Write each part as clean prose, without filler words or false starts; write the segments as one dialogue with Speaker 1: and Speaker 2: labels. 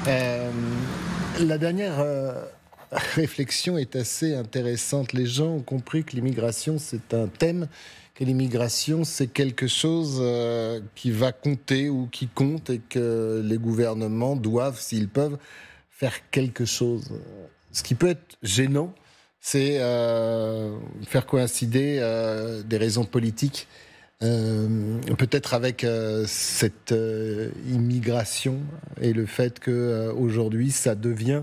Speaker 1: La dernière réflexion est assez intéressante. Les gens ont compris que l'immigration, c'est un thème, que l'immigration, c'est quelque chose qui va compter ou qui compte et que les gouvernements doivent, s'ils peuvent, faire quelque chose. Ce qui peut être gênant, c'est faire coïncider des raisons politiques, peut-être avec cette immigration et le fait qu'aujourd'hui, ça devient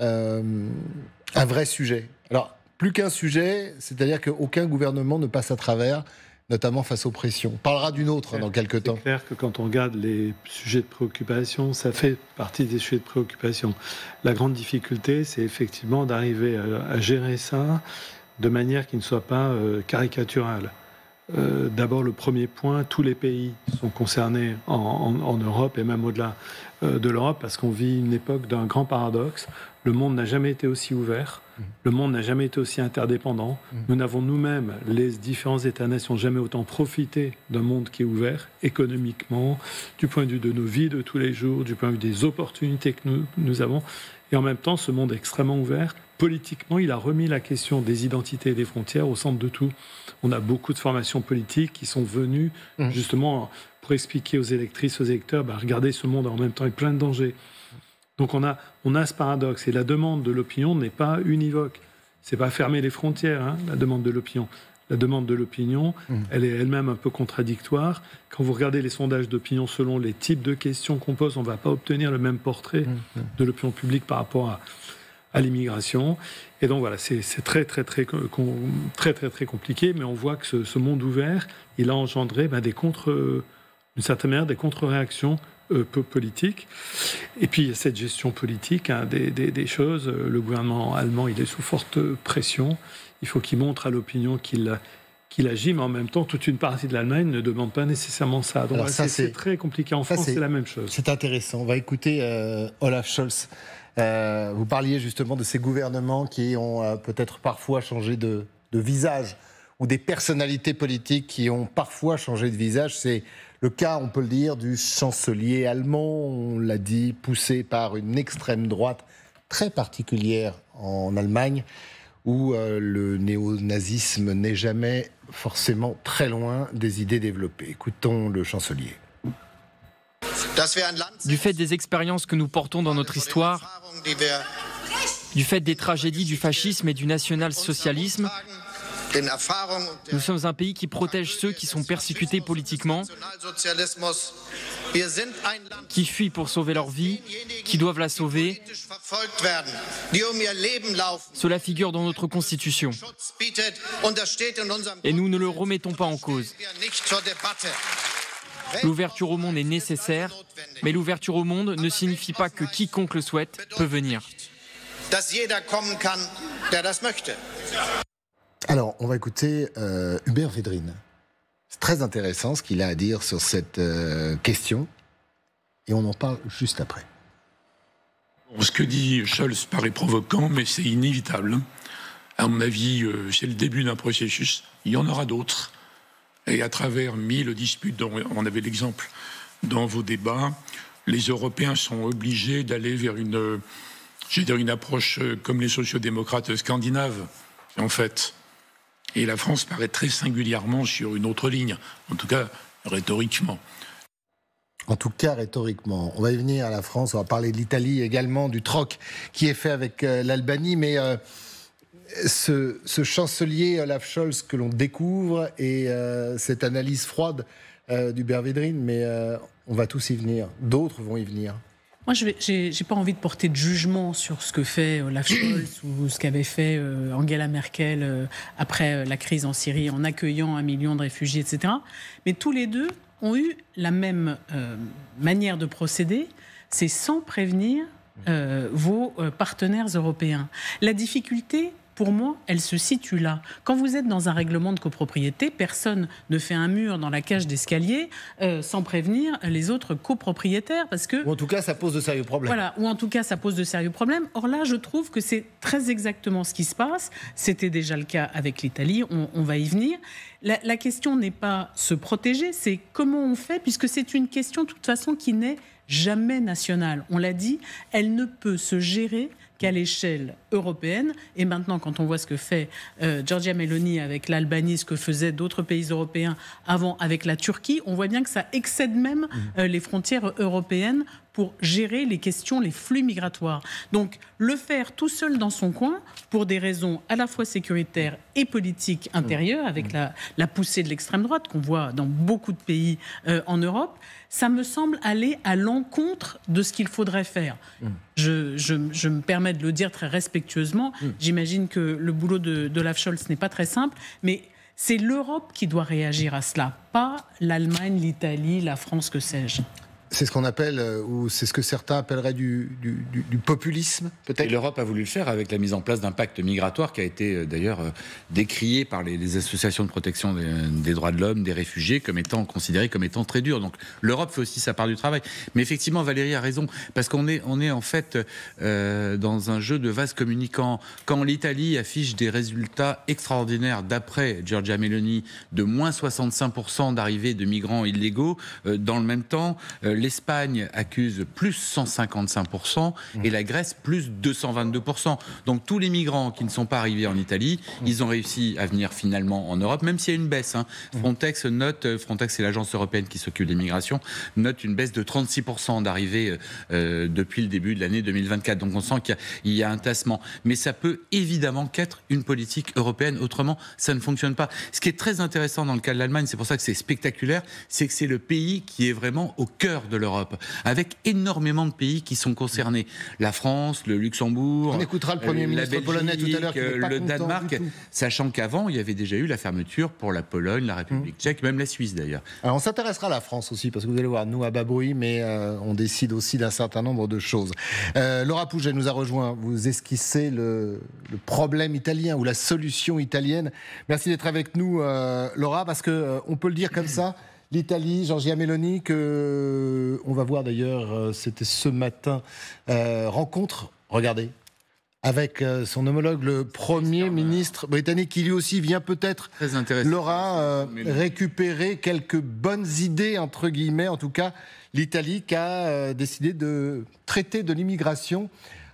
Speaker 1: un vrai sujet. Alors, plus qu'un sujet, c'est-à-dire qu'aucun gouvernement ne passe à travers, notamment face aux pressions. On parlera d'une autre dans quelques temps.
Speaker 2: C'est clair que quand on regarde les sujets de préoccupation, ça fait partie des sujets de préoccupation. La grande difficulté, c'est effectivement d'arriver à gérer ça de manière qui ne soit pas caricaturale. D'abord, le premier point, tous les pays sont concernés en Europe et même au-delà de l'Europe parce qu'on vit une époque d'un grand paradoxe. Le monde n'a jamais été aussi ouvert, le monde n'a jamais été aussi interdépendant. Nous n'avons nous-mêmes, les différents États-nations, jamais autant profité d'un monde qui est ouvert économiquement, du point de vue de nos vies de tous les jours, du point de vue des opportunités que nous avons. Et en même temps, ce monde extrêmement ouvert, politiquement, il a remis la question des identités et des frontières au centre de tout. On a beaucoup de formations politiques qui sont venues justement pour expliquer aux électrices, aux électeurs, regardez, ce monde en même temps est plein de dangers. Donc on a ce paradoxe. Et la demande de l'opinion n'est pas univoque. C'est pas fermer les frontières, la demande de l'opinion. La demande de l'opinion, elle est elle-même un peu contradictoire. Quand vous regardez les sondages d'opinion selon les types de questions qu'on pose, on ne va pas obtenir le même portrait de l'opinion publique par rapport à l'immigration. Et donc voilà, c'est très compliqué, mais on voit que ce monde ouvert, il a engendré d'une certaine manière des contre-réactions politiques. Et puis il y a cette gestion politique des choses. Le gouvernement allemand, il est sous forte pression. Il faut qu'il montre à l'opinion qu'il agit, mais en même temps, toute une partie de l'Allemagne ne demande pas nécessairement ça. Donc c'est très compliqué. En France, c'est la même chose.
Speaker 1: C'est intéressant. On va écouter Olaf Scholz. Vous parliez justement de ces gouvernements qui ont peut-être parfois changé de visage, ou des personnalités politiques qui ont parfois changé de visage. C'est le cas, on peut le dire, du chancelier allemand, on l'a dit, poussé par une extrême droite très particulière en Allemagne, où le néo-nazisme n'est jamais forcément très loin des idées développées. Écoutons le chancelier.
Speaker 3: Du fait des expériences que nous portons dans notre histoire, du fait des tragédies du fascisme et du national-socialisme, nous sommes un pays qui protège ceux qui sont persécutés politiquement, qui fuient pour sauver leur vie, qui doivent la sauver. Cela figure dans notre Constitution. Et nous ne le remettons pas en cause. L'ouverture au monde est nécessaire, mais l'ouverture au monde ne signifie pas que quiconque le souhaite peut venir.
Speaker 1: Alors, on va écouter Hubert Védrine. C'est très intéressant ce qu'il a à dire sur cette question, et on en parle juste après.
Speaker 4: Ce que dit Scholz paraît provoquant, mais c'est inévitable. À mon avis, c'est le début d'un processus. Il y en aura d'autres. Et à travers 1000 disputes, dont on avait l'exemple dans vos débats, les Européens sont obligés d'aller vers une approche comme les sociodémocrates scandinaves, en fait. Et la France paraît très singulièrement sur une autre ligne, en tout cas rhétoriquement.
Speaker 1: En tout cas, rhétoriquement. On va y venir à la France, on va parler de l'Italie également, du troc qui est fait avec l'Albanie, mais ce chancelier Olaf Scholz que l'on découvre et cette analyse froide d'Hubert Védrine, mais on va tous y venir, d'autres vont y venir.
Speaker 5: Moi, j'ai pas envie de porter de jugement sur ce que fait Olaf Scholz ou ce qu'avait fait Angela Merkel après la crise en Syrie en accueillant 1 million de réfugiés, etc. Mais tous les deux ont eu la même manière de procéder, c'est sans prévenir vos partenaires européens. La difficulté, pour moi, elle se situe là. Quand vous êtes dans un règlement de copropriété, personne ne fait un mur dans la cage d'escalier sans prévenir les autres copropriétaires, parce que...
Speaker 1: Ou en tout cas, ça pose de sérieux problèmes.
Speaker 5: Voilà, ou en tout cas, ça pose de sérieux problèmes. Or là, je trouve que c'est très exactement ce qui se passe. C'était déjà le cas avec l'Italie, on va y venir. La question n'est pas se protéger, c'est comment on fait, puisque c'est une question, de toute façon, qui n'est jamais nationale. On l'a dit, elle ne peut se gérer qu'à l'échelle européenne. Et maintenant, quand on voit ce que fait Giorgia Meloni avec l'Albanie, ce que faisaient d'autres pays européens avant avec la Turquie, on voit bien que ça excède même les frontières européennes pour gérer les questions, les flux migratoires. Donc, le faire tout seul dans son coin, pour des raisons à la fois sécuritaires et politiques intérieures, avec la poussée de l'extrême droite qu'on voit dans beaucoup de pays en Europe, ça me semble aller à l'encontre de ce qu'il faudrait faire. Je me permets de le dire très respectueusement. J'imagine que le boulot de Olaf Scholz n'est pas très simple, mais c'est l'Europe qui doit réagir à cela, pas l'Allemagne, l'Italie, la France, que sais-je.
Speaker 1: C'est ce qu'on appelle, ou c'est ce que certains appelleraient du populisme, peut-être.
Speaker 6: Et l'Europe a voulu le faire avec la mise en place d'un pacte migratoire qui a été d'ailleurs décrié par les associations de protection des droits de l'homme, des réfugiés, comme étant considéré comme étant très dur. Donc l'Europe fait aussi sa part du travail. Mais effectivement, Valérie a raison, parce qu'on est en fait dans un jeu de vase communicant. Quand l'Italie affiche des résultats extraordinaires d'après Giorgia Meloni, de moins 65% d'arrivées de migrants illégaux, dans le même temps, l'Espagne accuse plus 155% et la Grèce plus 222%. Donc tous les migrants qui ne sont pas arrivés en Italie, ils ont réussi à venir finalement en Europe, même s'il y a une baisse. Frontex c'est l'agence européenne qui s'occupe des migrations, note une baisse de 36% d'arrivées depuis le début de l'année 2024. Donc on sent qu'il y a un tassement. Mais ça peut évidemment qu'être une politique européenne, autrement ça ne fonctionne pas. Ce qui est très intéressant dans le cas de l'Allemagne, c'est pour ça que c'est spectaculaire, c'est que c'est le pays qui est vraiment au cœur de l'Europe, avec énormément de pays qui sont concernés. La France, le Luxembourg,
Speaker 1: on écoutera le Premier ministre
Speaker 6: Belgique,
Speaker 1: polonais tout à l'heure, qui n'est pas
Speaker 6: le Danemark, sachant qu'avant, il y avait déjà eu la fermeture pour la Pologne, la République tchèque, même la Suisse d'ailleurs.
Speaker 1: Alors on s'intéressera à la France aussi, parce que vous allez voir, nous à bas bruit, mais on décide aussi d'un certain nombre de choses. Laura Pouget nous a rejoint. Vous esquissez le problème italien ou la solution italienne. Merci d'être avec nous, Laura, parce qu'on peut le dire comme ça. L'Italie, Giorgia Meloni, on va voir d'ailleurs, c'était ce matin, rencontre, regardez, avec son homologue, le Premier ministre britannique, qui lui aussi vient peut-être, Laura, récupérer quelques bonnes idées, entre guillemets, en tout cas, l'Italie qui a décidé de traiter de l'immigration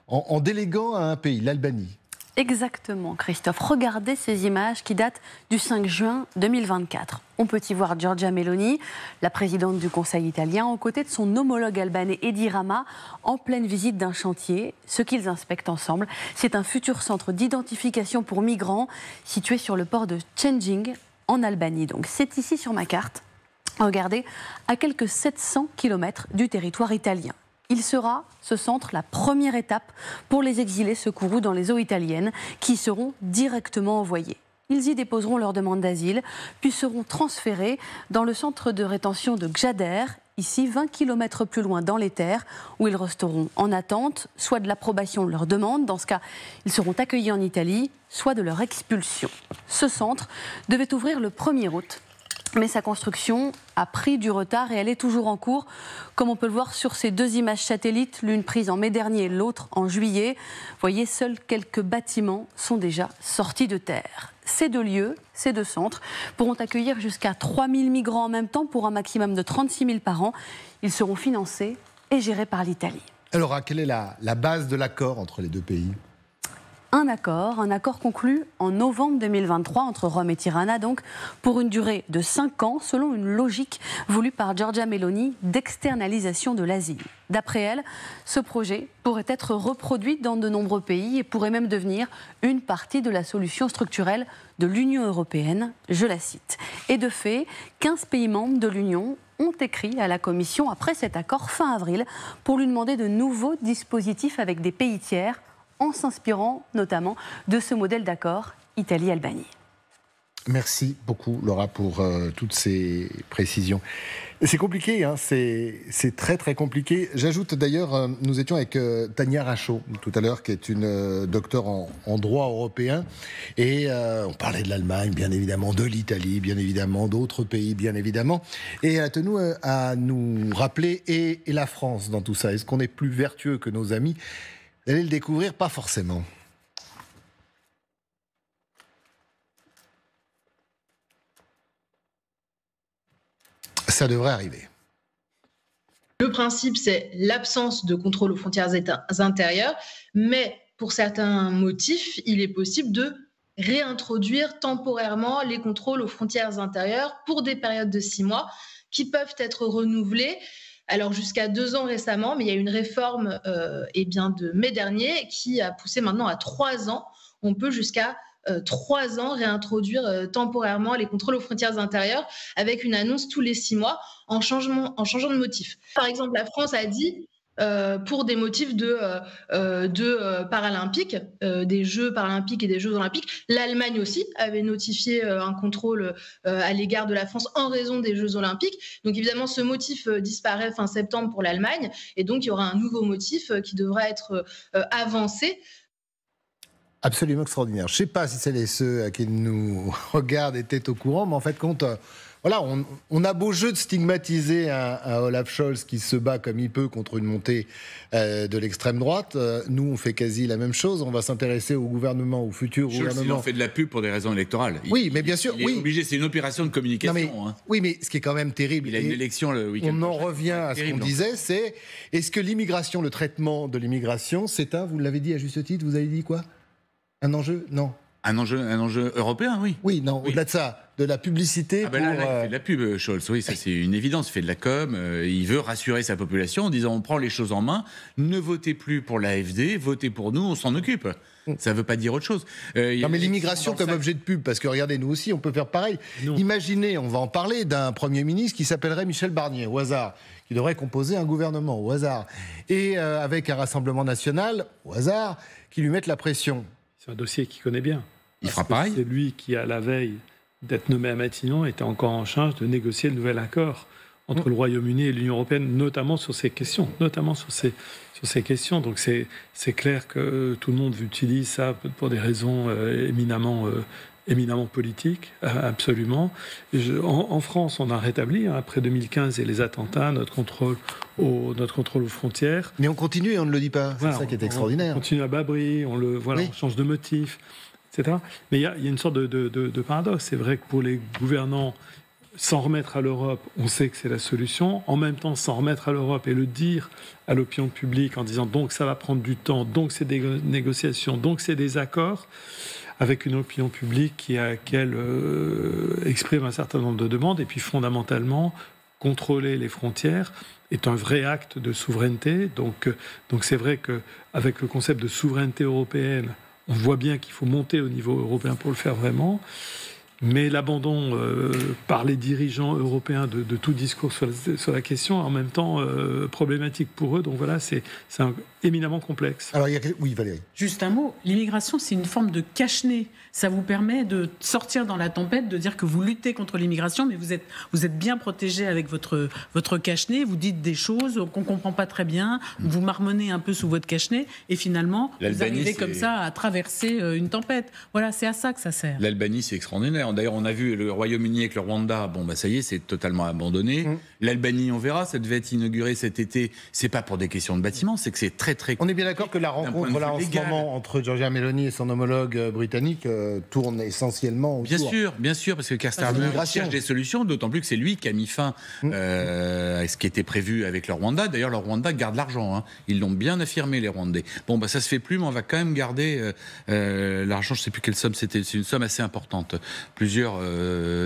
Speaker 1: en déléguant à un pays, l'Albanie.
Speaker 7: Exactement, Christophe. Regardez ces images qui datent du 5 juin 2024. On peut y voir Giorgia Meloni, la présidente du Conseil italien, aux côtés de son homologue albanais Edi Rama, en pleine visite d'un chantier. Ce qu'ils inspectent ensemble, c'est un futur centre d'identification pour migrants situé sur le port de Cenging, en Albanie. Donc c'est ici sur ma carte. Regardez, à quelques 700 km du territoire italien. Il sera, ce centre, la première étape pour les exilés secourus dans les eaux italiennes qui seront directement envoyés. Ils y déposeront leur demande d'asile, puis seront transférés dans le centre de rétention de Gjader, ici 20 km plus loin dans les terres, où ils resteront en attente, soit de l'approbation de leur demande, dans ce cas, ils seront accueillis en Italie, soit de leur expulsion. Ce centre devait ouvrir le 1er août. Mais sa construction a pris du retard et elle est toujours en cours, comme on peut le voir sur ces deux images satellites, l'une prise en mai dernier et l'autre en juillet. Vous voyez, seuls quelques bâtiments sont déjà sortis de terre. Ces deux lieux, ces deux centres, pourront accueillir jusqu'à 3000 migrants en même temps pour un maximum de 36 000 par an. Ils seront financés et gérés par l'Italie.
Speaker 1: Alors, quelle est la base de l'accord entre les deux pays ?
Speaker 7: Un accord conclu en novembre 2023 entre Rome et Tirana, donc pour une durée de 5 ans, selon une logique voulue par Giorgia Meloni d'externalisation de l'asile. D'après elle, ce projet pourrait être reproduit dans de nombreux pays et pourrait même devenir une partie de la solution structurelle de l'Union européenne, je la cite. Et de fait, 15 pays membres de l'Union ont écrit à la Commission après cet accord fin avril pour lui demander de nouveaux dispositifs avec des pays tiers, en s'inspirant notamment de ce modèle d'accord Italie-Albanie.
Speaker 1: Merci beaucoup, Laura, pour toutes ces précisions. C'est compliqué, hein, c'est très très compliqué. J'ajoute d'ailleurs, nous étions avec Tania Rachaud tout à l'heure, qui est une docteure en droit européen, et on parlait de l'Allemagne, bien évidemment, de l'Italie, bien évidemment, d'autres pays, bien évidemment, et elle a tenu à nous rappeler et la France dans tout ça. Est-ce qu'on est plus vertueux que nos amis ? Vous allez le découvrir, pas forcément. Ça devrait arriver.
Speaker 8: Le principe, c'est l'absence de contrôle aux frontières intérieures, mais pour certains motifs, il est possible de réintroduire temporairement les contrôles aux frontières intérieures pour des périodes de 6 mois qui peuvent être renouvelées. Alors jusqu'à 2 ans récemment, mais il y a une réforme de mai dernier qui a poussé maintenant à 3 ans. On peut jusqu'à 3 ans réintroduire temporairement les contrôles aux frontières intérieures avec une annonce tous les 6 mois en changeant de motif. Par exemple, la France a dit pour des motifs de paralympiques, des Jeux paralympiques et des Jeux olympiques. L'Allemagne aussi avait notifié un contrôle à l'égard de la France en raison des Jeux olympiques. Donc évidemment, ce motif disparaît fin septembre pour l'Allemagne et donc il y aura un nouveau motif qui devra être avancé.
Speaker 1: Absolument extraordinaire. Je ne sais pas si celles et ceux qui nous regardent étaient au courant, mais en fait, voilà, on a beau jeu de stigmatiser un Olaf Scholz qui se bat comme il peut contre une montée de l'extrême droite. Nous, on fait quasi la même chose. On va s'intéresser au gouvernement, au futur gouvernement.
Speaker 6: Il en fait de la pub pour des raisons électorales.
Speaker 1: Oui, mais bien sûr.
Speaker 6: Il est obligé, c'est une opération de communication.
Speaker 1: Oui, mais ce qui est quand même terrible.
Speaker 6: Il a une élection le week-end.
Speaker 1: On en revient à ce qu'on disait, c'est est-ce que l'immigration, le traitement de l'immigration, c'est vous l'avez dit à juste titre, vous avez dit quoi ? Un enjeu ? Non.
Speaker 6: Un enjeu européen, oui.
Speaker 1: Oui, non, au-delà de ça, de la publicité.
Speaker 6: Là, il fait de la pub, Scholz, oui, ça c'est une évidence, il fait de la com, il veut rassurer sa population en disant on prend les choses en main, ne votez plus pour l'AfD, votez pour nous, on s'en occupe. Ça ne veut pas dire autre chose.
Speaker 1: Non, mais l'immigration comme objet de pub, parce que regardez, nous aussi, on peut faire pareil. Non. Imaginez, on va en parler, d'un Premier ministre qui s'appellerait Michel Barnier, au hasard, qui devrait composer un gouvernement, au hasard, et avec un Rassemblement national, au hasard, qui lui mette la pression.
Speaker 2: C'est un dossier qu'il connaît bien.
Speaker 6: Il fera pareil.
Speaker 2: C'est lui qui, à la veille d'être nommé à Matignon, était encore en charge de négocier le nouvel accord entre le Royaume-Uni et l'Union européenne, notamment sur ces questions. Donc c'est clair que tout le monde utilise ça pour des raisons éminemment politiques, absolument. En France, on a rétabli, après 2015 et les attentats, notre contrôle aux frontières.
Speaker 1: Mais on continue et on ne le dit pas. C'est ça qui est extraordinaire.
Speaker 2: On continue à bas bruit, on change de motif, etc. Mais il y a une sorte de paradoxe. C'est vrai que pour les gouvernants, s'en remettre à l'Europe, on sait que c'est la solution. En même temps, s'en remettre à l'Europe et le dire à l'opinion publique en disant donc ça va prendre du temps, donc c'est des négociations, donc c'est des accords, avec une opinion publique qui exprime un certain nombre de demandes. Et puis fondamentalement, contrôler les frontières est un vrai acte de souveraineté. Donc c'est vrai qu'avec le concept de souveraineté européenne, on voit bien qu'il faut monter au niveau européen pour le faire vraiment. Mais l'abandon par les dirigeants européens de tout discours sur la question est en même temps problématique pour eux. Donc voilà, c'est éminemment complexe.
Speaker 1: Alors, oui, Valérie.
Speaker 5: Juste un mot. L'immigration, c'est une forme de cache-nez. Ça vous permet de sortir dans la tempête, de dire que vous luttez contre l'immigration, mais vous êtes bien protégé avec votre cache-nez. Vous dites des choses qu'on ne comprend pas très bien. Vous marmonnez un peu sous votre cache-nez. Et finalement, vous arrivez comme ça à traverser une tempête. Voilà, c'est à ça que ça sert.
Speaker 6: L'Albanie, c'est extraordinaire. D'ailleurs, on a vu le Royaume-Uni avec le Rwanda. Bon, ça y est, c'est totalement abandonné. L'Albanie, on verra. Ça devait être inauguré cet été. C'est pas pour des questions de bâtiment. C'est que c'est très.
Speaker 1: On est bien d'accord que la rencontre là en ce moment entre Giorgia Meloni et son homologue britannique tourne essentiellement autour.
Speaker 6: Bien sûr, parce que Keir Starmer cherche des solutions, d'autant plus que c'est lui qui a mis fin à ce qui était prévu avec le Rwanda. D'ailleurs, le Rwanda garde l'argent. Ils l'ont bien affirmé, les Rwandais. Bon, ça se fait plus, mais on va quand même garder l'argent. Je ne sais plus quelle somme c'était. C'est une somme assez importante, plusieurs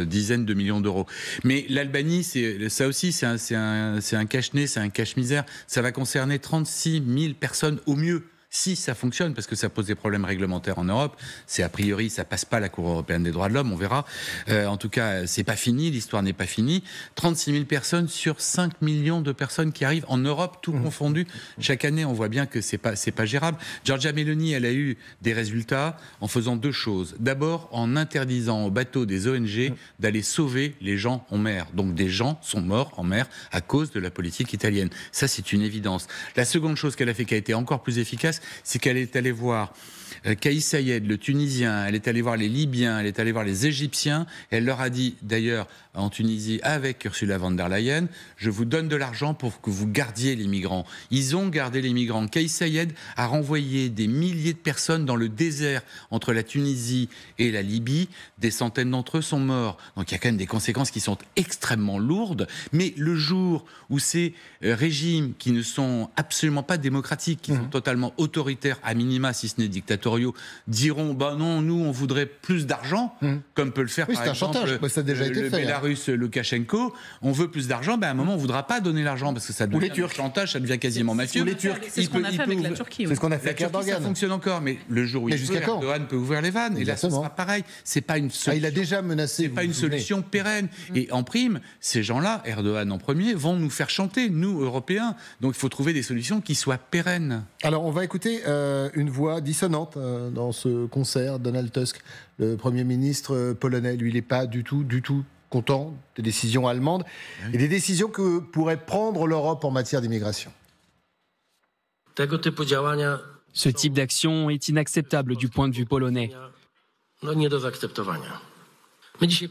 Speaker 6: dizaines de millions d'euros. Mais l'Albanie, ça aussi, c'est un cache-nez, c'est un cache-misère. Ça va concerner 36 000 personnes au mieux. Si ça fonctionne, parce que ça pose des problèmes réglementaires en Europe, c'est a priori, ça passe pas la Cour européenne des droits de l'homme, on verra. En tout cas, c'est pas fini, l'histoire n'est pas finie. 36 000 personnes sur 5 millions de personnes qui arrivent en Europe, tout confondu. Chaque année, on voit bien que c'est pas gérable. Giorgia Meloni, elle a eu des résultats en faisant deux choses. D'abord, en interdisant aux bateaux des ONG d'aller sauver les gens en mer. Donc des gens sont morts en mer à cause de la politique italienne. Ça, c'est une évidence. La seconde chose qu'elle a fait, qui a été encore plus efficace, c'est qu'elle est allée voir Kais Saied, le Tunisien, elle est allée voir les Libyens, elle est allée voir les Égyptiens. Elle leur a dit, d'ailleurs, en Tunisie, avec Ursula von der Leyen, je vous donne de l'argent pour que vous gardiez les migrants. Ils ont gardé les migrants. Kais Saied a renvoyé des milliers de personnes dans le désert entre la Tunisie et la Libye. Des centaines d'entre eux sont morts. Donc il y a quand même des conséquences qui sont extrêmement lourdes. Mais le jour où ces régimes qui ne sont absolument pas démocratiques, qui sont totalement autoritaires, à minima, si ce n'est dictatoriaux, diront bah non, nous on voudrait plus d'argent, comme peut le faire par exemple
Speaker 1: ça a déjà été fait,
Speaker 6: Bélarus Loukachenko, on veut plus d'argent, à un moment on ne voudra pas donner l'argent parce que ça devient un chantage, ça devient quasiment mafieux.
Speaker 5: Les Turcs, c'est ce qu'on a fait avec la Turquie.
Speaker 1: C'est ce qu'on a fait
Speaker 6: avec Erdogan. Ça fonctionne encore, mais le jour où Erdogan peut ouvrir les vannes, et là ce sera pareil. C'est pas une solution.
Speaker 1: Il a déjà menacé.
Speaker 6: C'est pas une solution pérenne. Et en prime, ces gens-là, Erdogan en premier, vont nous faire chanter, nous Européens. Donc il faut trouver des solutions qui soient pérennes.
Speaker 1: Alors on va écouter une voix dissonante dans ce concert. Donald Tusk, le Premier ministre polonais, lui, il n'est pas du tout content des décisions allemandes et des décisions que pourrait prendre l'Europe en matière d'immigration.
Speaker 3: Ce type d'action est inacceptable du point de vue polonais.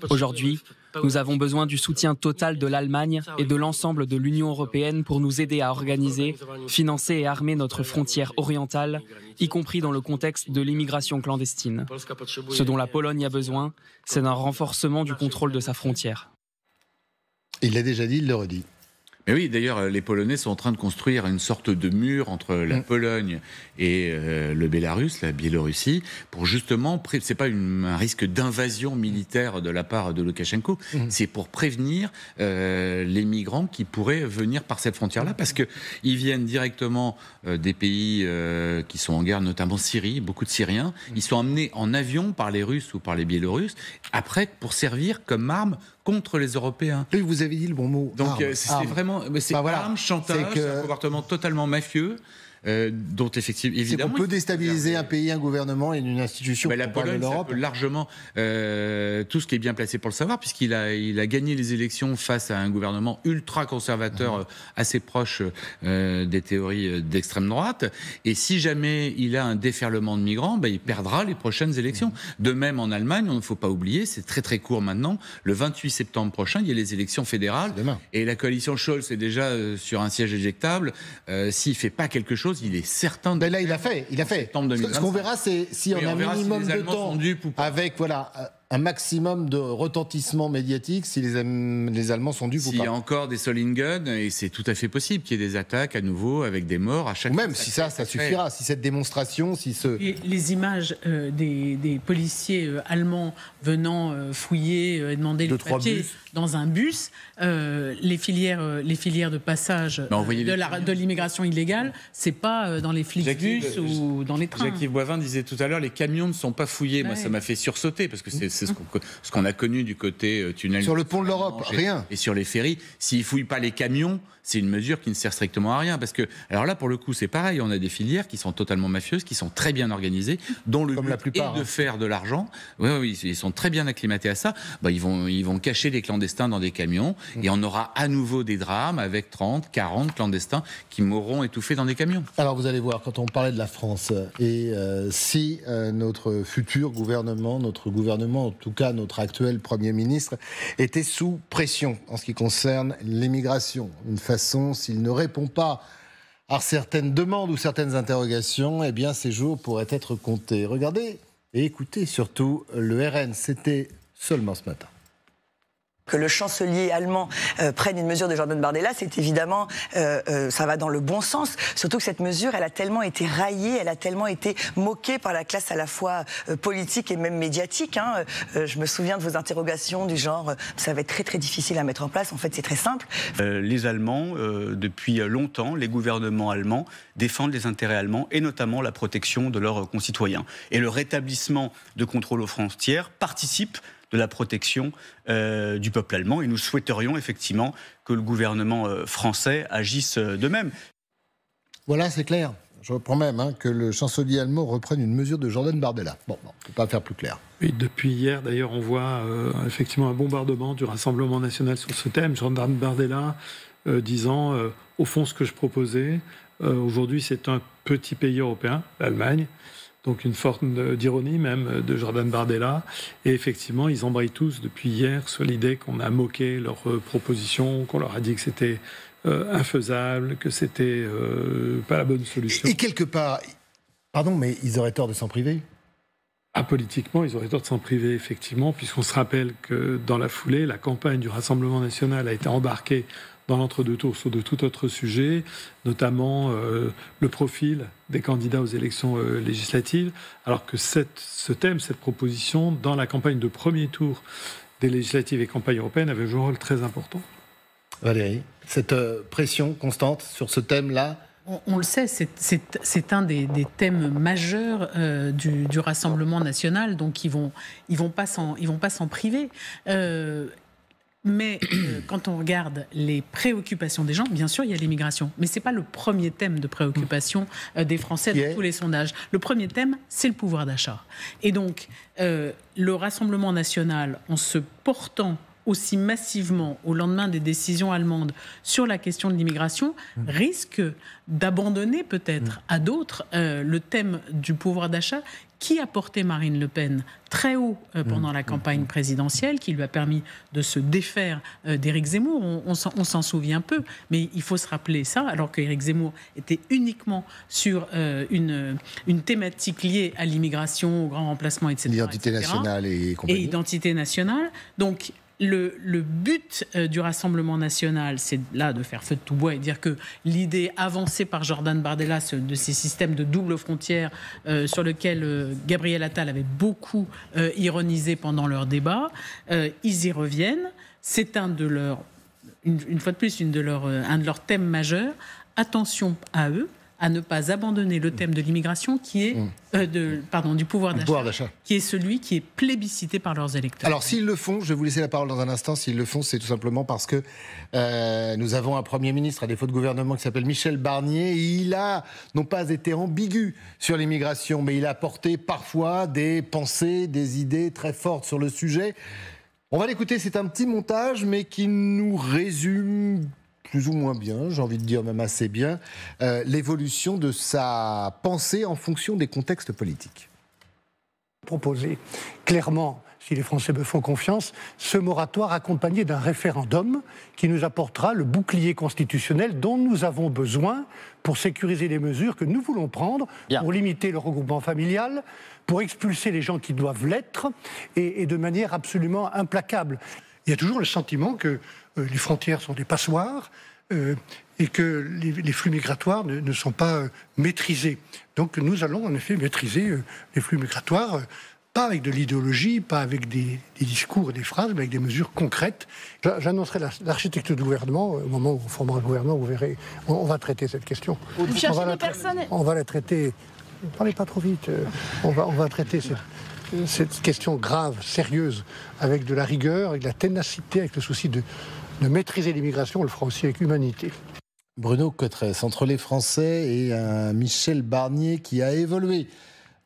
Speaker 3: Aujourd'hui, nous avons besoin du soutien total de l'Allemagne et de l'ensemble de l'Union européenne pour nous aider à organiser, financer et armer notre frontière orientale, y compris dans le contexte de l'immigration clandestine. Ce dont la Pologne a besoin, c'est d'un renforcement du contrôle de sa frontière.
Speaker 1: Il l'a déjà dit, il le redit.
Speaker 6: Mais oui, d'ailleurs, les Polonais sont en train de construire une sorte de mur entre la Pologne et le Bélarus, la Biélorussie, pour justement, c'est pas un risque d'invasion militaire de la part de Loukachenko, c'est pour prévenir les migrants qui pourraient venir par cette frontière-là, parce qu'ils viennent directement des pays qui sont en guerre, notamment Syrie, beaucoup de Syriens. Ils sont emmenés en avion par les Russes ou par les Biélorusses, après pour servir comme arme contre les Européens.
Speaker 1: Oui, vous avez dit le bon mot.
Speaker 6: Donc c'est vraiment arme, chantage, c'est un comportement totalement mafieux. Dont effectivement, évidemment,
Speaker 1: on peut déstabiliser un pays, un gouvernement et une institution.
Speaker 6: La Pologne, ça peut largement tout ce qui est bien placé pour le savoir, puisqu'il a gagné les élections face à un gouvernement ultra conservateur, assez proche des théories d'extrême droite. Et si jamais il a un déferlement de migrants, il perdra les prochaines élections. De même en Allemagne, il ne faut pas oublier, c'est très très court maintenant. Le 28 septembre prochain, il y a les élections fédérales. Et la coalition Scholz est déjà sur un siège éjectable. S'il ne fait pas quelque chose, il est certain de...
Speaker 1: Mais là, il a fait. Ce qu'on verra, c'est si on a un minimum de temps avec un maximum de retentissement médiatique, si les Allemands sont dupes ou pas.
Speaker 6: S'il y a encore des Solingen, et c'est tout à fait possible qu'il y ait des attaques à nouveau avec des morts à chaque fois.
Speaker 1: Ou même si ça suffira, si cette démonstration,
Speaker 5: Et les images des policiers allemands venant fouiller et demander les papiers dans un bus, les filières de passage de l'immigration illégale, c'est pas dans les Flixbus ou dans les trains.
Speaker 6: Jacques-Yves Boivin disait tout à l'heure, les camions ne sont pas fouillés. Moi, ça m'a fait sursauter, parce que c'est ce qu'on a connu du côté tunnel.
Speaker 1: Sur le pont de l'Europe, rien.
Speaker 6: Et sur les ferries, s'ils ne fouillent pas les camions, c'est une mesure qui ne sert strictement à rien. Parce que, alors là, pour le coup, c'est pareil. On a des filières qui sont totalement mafieuses, qui sont très bien organisées, dont le but est de faire de l'argent. Oui, ils sont très bien acclimatés à ça. Ils vont cacher des clandestins dans des camions. Et on aura à nouveau des drames avec 30, 40 clandestins qui mourront étouffés dans des camions.
Speaker 1: Alors, vous allez voir, quand on parlait de la France, et si notre futur gouvernement, en tout cas notre actuel Premier ministre, était sous pression en ce qui concerne l'immigration. Une façon, s'il ne répond pas à certaines demandes ou certaines interrogations, eh bien ces jours pourraient être comptés. Regardez et écoutez surtout le RN, c'était seulement ce matin.
Speaker 9: Que le chancelier allemand prenne une mesure de Jordan Bardella, c'est évidemment, ça va dans le bon sens. Surtout que cette mesure, elle a tellement été raillée, elle a tellement été moquée par la classe à la fois politique et même médiatique. Je me souviens de vos interrogations du genre, ça va être très très difficile à mettre en place. En fait, c'est très simple.
Speaker 10: Les Allemands, depuis longtemps, les gouvernements allemands défendent les intérêts allemands et notamment la protection de leurs concitoyens. Et le rétablissement de contrôle aux frontières participe de la protection du peuple allemand. Et nous souhaiterions effectivement que le gouvernement français agisse de même.
Speaker 1: Voilà, c'est clair. Je reprends même que le chancelier allemand reprenne une mesure de Jordan Bardella. Bon, on ne peut pas faire plus clair.
Speaker 2: Oui, depuis hier, d'ailleurs, on voit effectivement un bombardement du Rassemblement national sur ce thème. Jordan Bardella disant, au fond, ce que je proposais, aujourd'hui, c'est un petit pays européen, l'Allemagne, donc une forme d'ironie même de Jordan Bardella. Et effectivement, ils embrayent tous depuis hier sur l'idée qu'on a moqué leurs propositions, qu'on leur a dit que c'était infaisable, que c'était pas la bonne solution.
Speaker 1: Et quelque part, pardon, mais ils auraient tort de s'en priver.
Speaker 2: Politiquement, ils auraient tort de s'en priver, effectivement, puisqu'on se rappelle que dans la foulée, la campagne du Rassemblement national a été embarquée dans l'entre-deux tours sur de tout autre sujet, notamment le profil des candidats aux élections législatives, alors que ce thème, cette proposition, dans la campagne de premier tour des législatives et campagne européenne, avait joué un rôle très important.
Speaker 1: Valérie, cette pression constante sur ce thème-là,
Speaker 5: on le sait, c'est un des thèmes majeurs du Rassemblement national, donc ils vont pas s'en priver. Mais quand on regarde les préoccupations des gens, bien sûr, il y a l'immigration. Mais ce n'est pas le premier thème de préoccupation des Français dans tous les sondages. Le premier thème, c'est le pouvoir d'achat. Et donc, le Rassemblement national, en se portant aussi massivement au lendemain des décisions allemandes sur la question de l'immigration, risque d'abandonner peut-être à d'autres le thème du pouvoir d'achat qui a porté Marine Le Pen très haut pendant la campagne présidentielle, qui lui a permis de se défaire d'Éric Zemmour. On s'en souvient peu, mais il faut se rappeler ça, alors qu'Éric Zemmour était uniquement sur une thématique liée à l'immigration, au grand remplacement, etc.
Speaker 1: L'identité nationale et compagnie.
Speaker 5: Et identité nationale. Donc, le but du Rassemblement national, c'est là de faire feu de tout bois et dire que l'idée avancée par Jordan Bardella de ces systèmes de double frontière sur lequel Gabriel Attal avait beaucoup ironisé pendant leur débat, ils y reviennent. C'est une fois de plus, un de leurs thèmes majeurs. Attention à eux, à ne pas abandonner le thème de l'immigration qui est du pouvoir d'achat, qui est celui qui est plébiscité par leurs électeurs.
Speaker 1: Alors s'ils le font, je vais vous laisser la parole dans un instant, s'ils le font, c'est tout simplement parce que nous avons un Premier ministre à défaut de gouvernement qui s'appelle Michel Barnier, et il a non pas été ambigu sur l'immigration, mais il a porté parfois des pensées, des idées très fortes sur le sujet. On va l'écouter, c'est un petit montage, mais qui nous résume plus ou moins bien, j'ai envie de dire même assez bien, l'évolution de sa pensée en fonction des contextes politiques.
Speaker 11: Proposer clairement, si les Français me font confiance, ce moratoire accompagné d'un référendum qui nous apportera le bouclier constitutionnel dont nous avons besoin pour sécuriser les mesures que nous voulons prendre, pour limiter le regroupement familial, pour expulser les gens qui doivent l'être, et de manière absolument implacable. Il y a toujours le sentiment que les frontières sont des passoires et que les flux migratoires ne sont pas maîtrisés. Donc nous allons en effet maîtriser les flux migratoires, pas avec de l'idéologie, pas avec des discours et des phrases, mais avec des mesures concrètes. J'annoncerai l'architecture du gouvernement. Au moment où on formera le gouvernement, vous verrez, on va traiter cette question. On va la traiter... Ne parlez pas trop vite. On va traiter cette question grave, sérieuse, avec de la rigueur, avec de la ténacité, avec le souci de maîtriser l'immigration. On le fera aussi avec humanité.
Speaker 1: Bruno Cotresse, entre les Français et un Michel Barnier qui a évolué.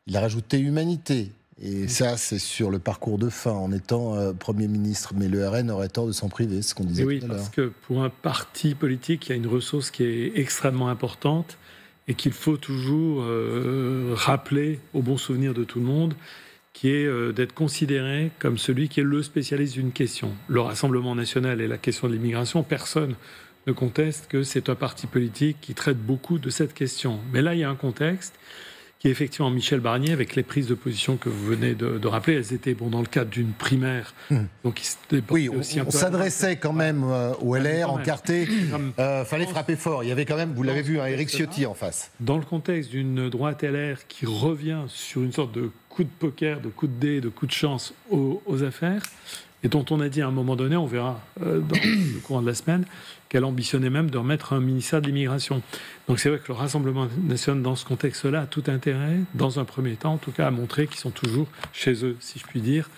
Speaker 1: Il a rajouté humanité. Et ça, c'est sur le parcours de fin, en étant Premier ministre. Mais le RN aurait tort de s'en priver, ce qu'on disait tout à l'heure. Oui,
Speaker 2: parce que pour un parti politique, il y a une ressource qui est extrêmement importante et qu'il faut toujours rappeler au bon souvenir de tout le monde, qui est d'être considéré comme celui qui est le spécialiste d'une question. Le Rassemblement national et la question de l'immigration, personne ne conteste que c'est un parti politique qui traite beaucoup de cette question. Mais là, il y a un contexte qui est effectivement Michel Barnier, avec les prises de position que vous venez de rappeler. Elles étaient dans le cadre d'une primaire. Donc,
Speaker 1: on s'adressait quand même au LR, encarté. Fallait frapper fort. Il y avait quand même, vous l'avez vu, Éric Ciotti en face.
Speaker 2: Dans le contexte d'une droite LR qui revient sur une sorte de coup de poker, de coup de dé, de coup de chance aux affaires, et dont on a dit à un moment donné, on verra dans le courant de la semaine, qu'elle ambitionnait même de remettre un ministère de l'immigration. Donc c'est vrai que le Rassemblement national, dans ce contexte-là, a tout intérêt, dans un premier temps, en tout cas, à montrer qu'ils sont toujours chez eux, si je puis dire,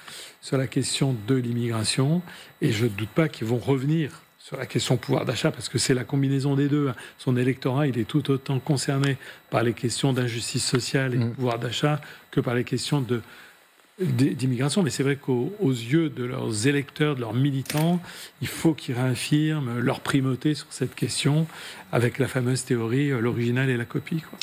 Speaker 2: sur la question de l'immigration. Et je ne doute pas qu'ils vont revenir sur la question pouvoir d'achat, parce que c'est la combinaison des deux. Son électorat, il est tout autant concerné par les questions d'injustice sociale et de pouvoir d'achat que par les questions d'immigration, mais c'est vrai qu'aux yeux de leurs électeurs, de leurs militants, il faut qu'ils réaffirment leur primauté sur cette question avec la fameuse théorie, l'original et la copie, quoi.